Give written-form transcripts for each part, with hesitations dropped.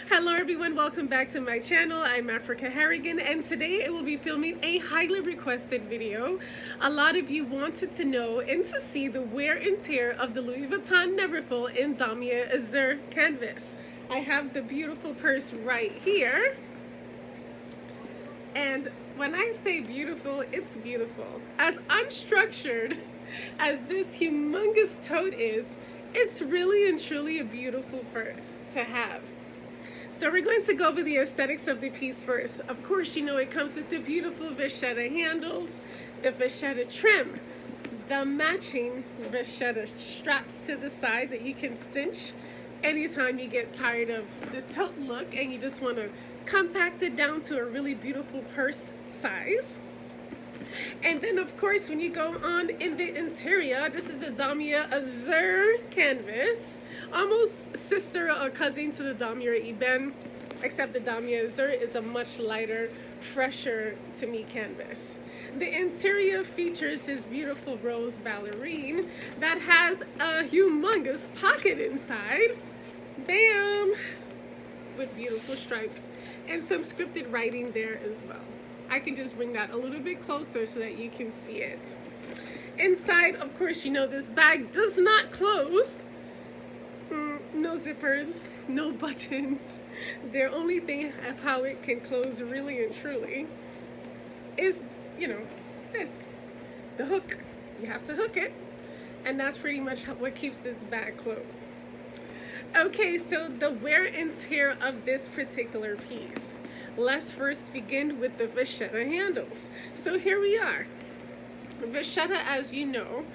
Hello everyone, welcome back to my channel. I'm Africah Harrigan, and today I will be filming a highly requested video. A lot of you wanted to know and to see the wear and tear of the Louis Vuitton Neverfull in Damier Azur canvas. I have the beautiful purse right here, and when I say beautiful, it's beautiful. As unstructured as this humongous tote is, it's really and truly a beautiful purse to have. So we're going to go over the aesthetics of the piece first. Of course, you know it comes with the beautiful vachetta handles, the vachetta trim, the matching vachetta straps to the side that you can cinch anytime you get tired of the tote look and you just want to compact it down to a really beautiful purse size. And then of course when you go on in the interior, this is the Damier Azur canvas, almost sister or cousin to the Damier Eben, except the Damier Azur is a much lighter, fresher to me canvas. The interior features this beautiful rose ballerine that has a humongous pocket inside, bam, with beautiful stripes and some scripted writing there as well. I can just bring that a little bit closer so that you can see it. Inside, of course, you know this bag does not close. No zippers, no buttons. The only thing of how it can close really and truly is, you know, this, the hook. You have to hook it, and that's pretty much what keeps this bag closed. Okay, so the wear and tear of this particular piece. Let's first begin with the vachetta handles. So here we are. Vachetta, as you know,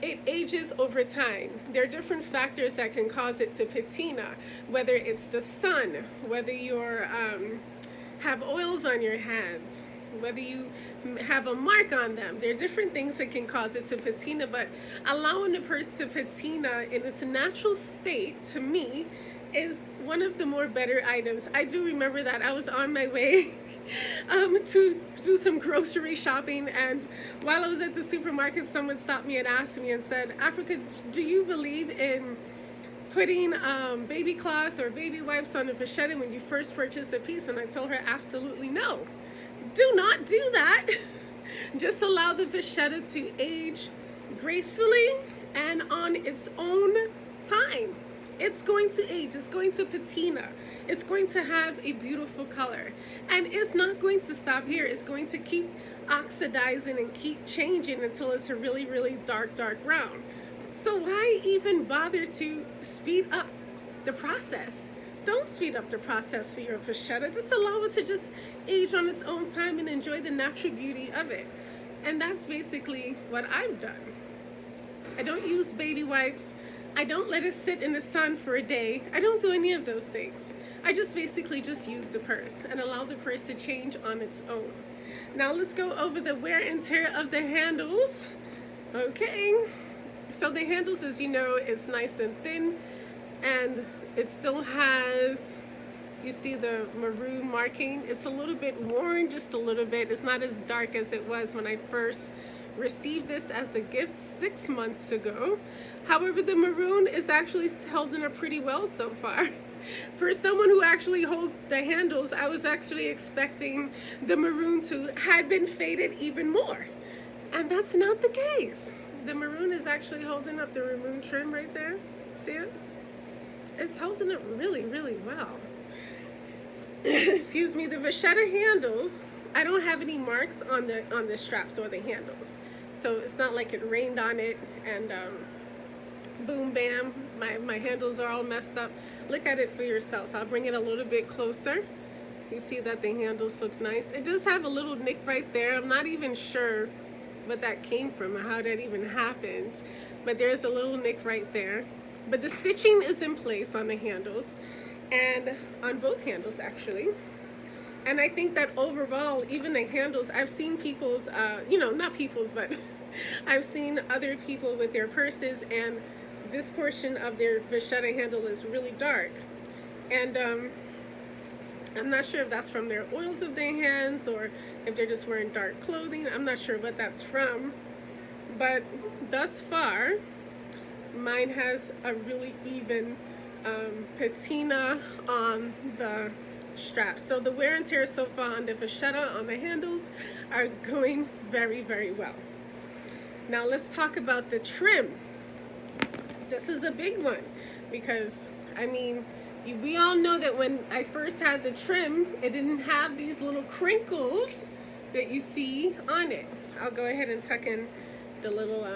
it ages over time. There are different factors that can cause it to patina, whether it's the sun, whether you're have oils on your hands, whether you have a mark on them. There are different things that can cause it to patina, but allowing the purse to patina in its natural state, to me, is one of the more better items. I do remember that I was on my way to do some grocery shopping, and while I was at the supermarket, someone stopped me and asked me and said, Africa, do you believe in putting baby cloth or baby wipes on a vachetta when you first purchase a piece? And I told her, absolutely no. Do not do that. Just allow the vachetta to age gracefully and on its own time. It's going to age, it's going to patina, it's going to have a beautiful color. And it's not going to stop here, it's going to keep oxidizing and keep changing until it's a really, really dark, dark brown. So why even bother to speed up the process? Don't speed up the process for your vachetta, just allow it to just age on its own time and enjoy the natural beauty of it. And that's basically what I've done. I don't use baby wipes. I don't let it sit in the sun for a day. I don't do any of those things. I just basically just use the purse and allow the purse to change on its own. Now let's go over the wear and tear of the handles. Okay, so the handles, as you know, is nice and thin, and it still has, you see the maroon marking. It's a little bit worn, just a little bit. It's not as dark as it was when I first received this as a gift 6 months ago. However, the maroon is actually holding up pretty well so far. For someone who actually holds the handles, I was actually expecting the maroon to had been faded even more. And that's not the case. The maroon is actually holding up, the maroon trim right there. See it? It's holding up really, really well. Excuse me, the vachetta handles, I don't have any marks on the straps or the handles. So it's not like it rained on it and boom, bam, my handles are all messed up. Look at it for yourself. I'll bring it a little bit closer. You see that the handles look nice. It does have a little nick right there. I'm not even sure what that came from or how that even happened, but there's a little nick right there. But the stitching is in place on the handles, and on both handles actually. And I think that overall, even the handles, I've seen people's, not people's, but I've seen other people with their purses, and this portion of their vachetta handle is really dark. And I'm not sure if that's from their oils of their hands or if they're just wearing dark clothing. I'm not sure what that's from. But thus far, mine has a really even patina on the straps. So the wear and tear so far on the vachetta on the handles are going very, very well. Now let's talk about the trim. This is a big one because, I mean, we all know that when I first had the trim, it didn't have these little crinkles that you see on it. I'll go ahead and tuck in the little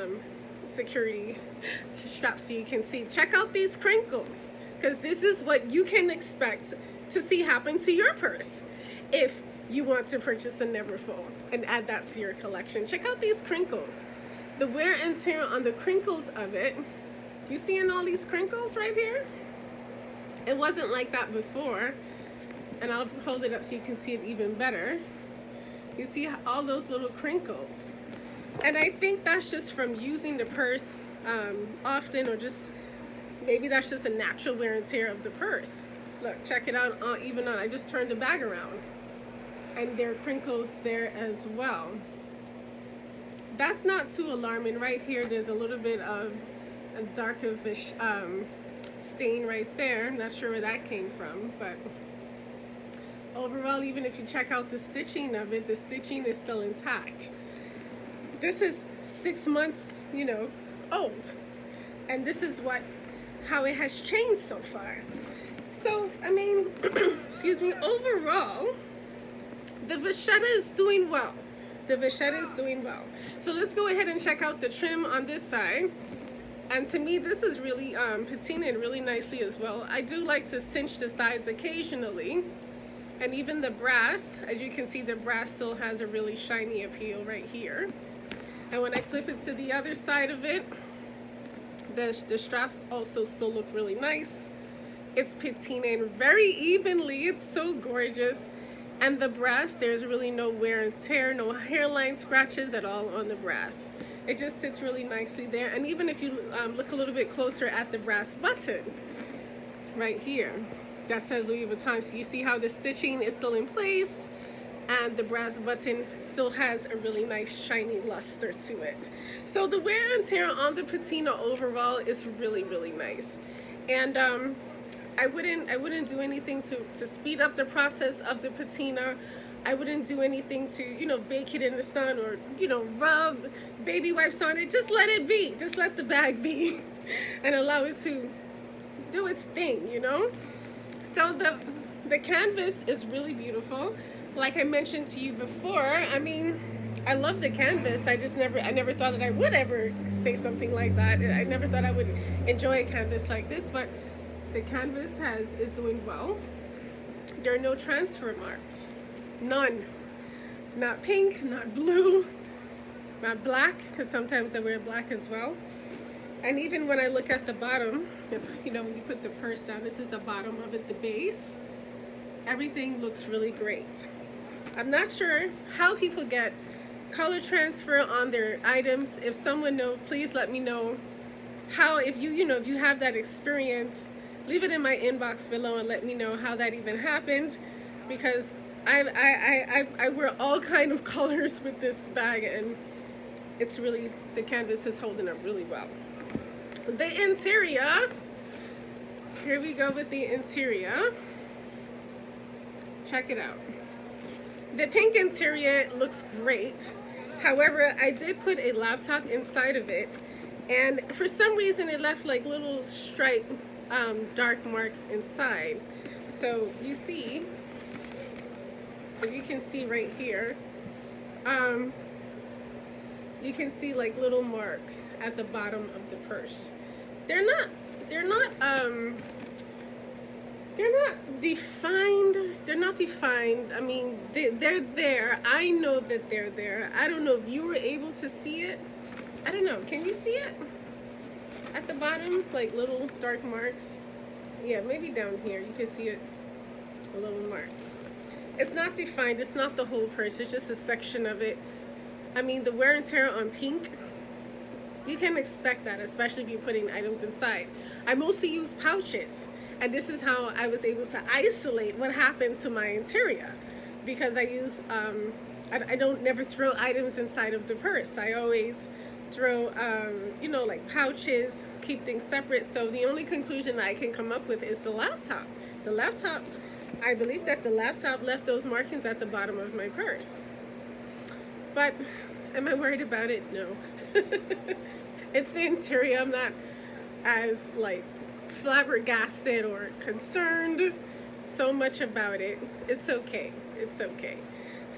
security strap so you can see. Check out these crinkles, because this is what you can expect to see happen to your purse if you want to purchase a Neverfull and add that to your collection. Check out these crinkles. The wear and tear on the crinkles of it. You seeing all these crinkles right here? It wasn't like that before. And I'll hold it up so you can see it even better. You see all those little crinkles. And I think that's just from using the purse often, or just maybe that's just a natural wear and tear of the purse. Look, check it out, even on, I just turned the bag around. And there are crinkles there as well. That's not too alarming. Right here, there's a little bit of a darkish stain right there. I'm not sure where that came from, but overall, even if you check out the stitching of it, the stitching is still intact. This is 6 months, you know, old, and this is how it has changed so far. So, I mean, excuse me, overall, the vachetta is doing well. The vachetta is doing well. So let's go ahead and check out the trim on this side. And to me, this is really patinaed really nicely as well. I do like to cinch the sides occasionally. And even the brass, as you can see, the brass still has a really shiny appeal right here. And when I flip it to the other side of it, the straps also still look really nice. It's patinaed very evenly. It's so gorgeous. And the brass, there's really no wear and tear, no hairline scratches at all on the brass. It just sits really nicely there. And even if you look a little bit closer at the brass button right here, that says Louis Vuitton. So you see how the stitching is still in place, and the brass button still has a really nice shiny luster to it. So the wear and tear on the patina overall is really, really nice. And I wouldn't do anything to speed up the process of the patina. I wouldn't do anything to, you know, bake it in the sun or, you know, rub baby wipes on it. Just let it be. Just let the bag be and allow it to do its thing, you know? So the canvas is really beautiful. Like I mentioned to you before, I mean, I love the canvas. I never thought that I would ever say something like that. I never thought I would enjoy a canvas like this, but the canvas is doing well. There are no transfer marks. None. Not pink, not blue, not black, because sometimes I wear black as well. And even when I look at the bottom, if, you know, when you put the purse down, this is the bottom of it, the base. Everything looks really great. I'm not sure how people get color transfer on their items. If someone knows, please let me know how, if you have that experience, leave it in my inbox below and let me know how that even happened, because I wear all kind of colors with this bag, and it's really, the canvas is holding up really well. The interior, here we go with the interior. Check it out. The pink interior looks great. However, I did put a laptop inside of it, and for some reason it left like little stripe dark marks inside. So you see, if you can see right here, you can see like little marks at the bottom of the purse. They're not defined. They're not defined. I mean, they're there. I know that they're there. I don't know if you were able to see it. I don't know. Can you see it? At the bottom, like little dark marks. Yeah, maybe down here. You can see it. A little mark. It's not defined. It's not the whole purse. It's just a section of it. I mean, the wear and tear on pink, you can expect that, especially if you're putting items inside. I mostly use pouches, and this is how I was able to isolate what happened to my interior, because I use, I don't never throw items inside of the purse. I always throw, you know, like pouches, keep things separate. So the only conclusion I can come up with is the laptop. The laptop, I believe that the laptop left those markings at the bottom of my purse. But am I worried about it? No. It's the interior. I'm not as like flabbergasted or concerned so much about it. It's okay. It's okay.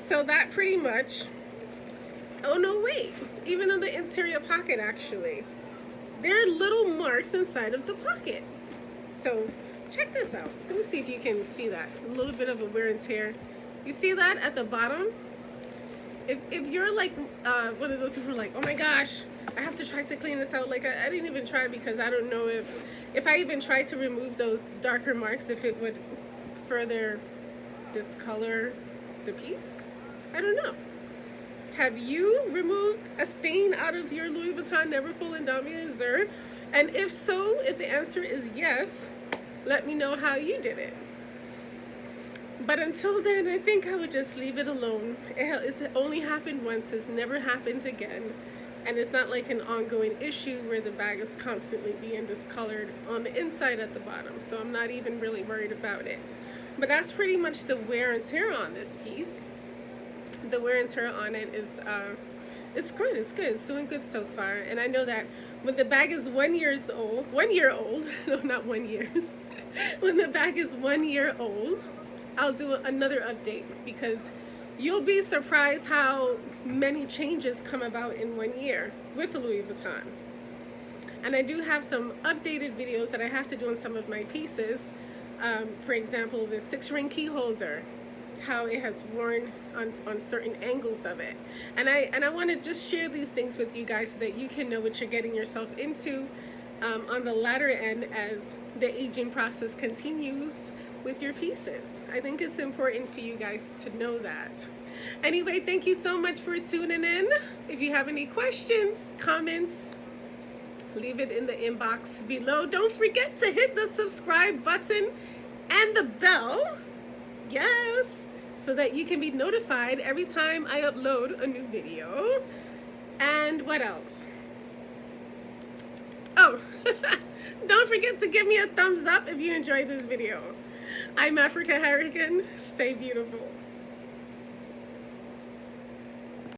So that pretty much, oh no, wait, even in the interior pocket actually, there are little marks inside of the pocket. So check this out. Let me see if you can see that. A little bit of a wear and tear. You see that at the bottom? If you're like one of those people who are like, oh my gosh, I have to try to clean this out. Like I didn't even try because I don't know if I even tried to remove those darker marks, if it would further discolor the piece. I don't know. Have you removed a stain out of your Louis Vuitton Neverfull and Damier Azur? And if so, if the answer is yes, let me know how you did it. But until then, I think I would just leave it alone. It's only happened once. It's never happened again. And it's not like an ongoing issue where the bag is constantly being discolored on the inside at the bottom. So I'm not even really worried about it. But that's pretty much the wear and tear on this piece. The wear and tear on it is, it's good. It's good. It's doing good so far. And I know that when the bag is 1 year old, no, not 1 year. When the bag is 1 year old, I'll do another update because you'll be surprised how many changes come about in 1 year with Louis Vuitton. And I do have some updated videos that I have to do on some of my pieces. For example, the 6-ring key holder, how it has worn on certain angles of it. And I want to just share these things with you guys so that you can know what you're getting yourself into on the latter end as the aging process continues with your pieces. I think it's important for you guys to know that. Anyway, thank you so much for tuning in. If you have any questions, comments, leave it in the inbox below. Don't forget to hit the subscribe button and the bell. Yes, so that you can be notified every time I upload a new video. And what else? Oh, don't forget to give me a thumbs up if you enjoyed this video. I'm Africah Harrigan. Stay beautiful.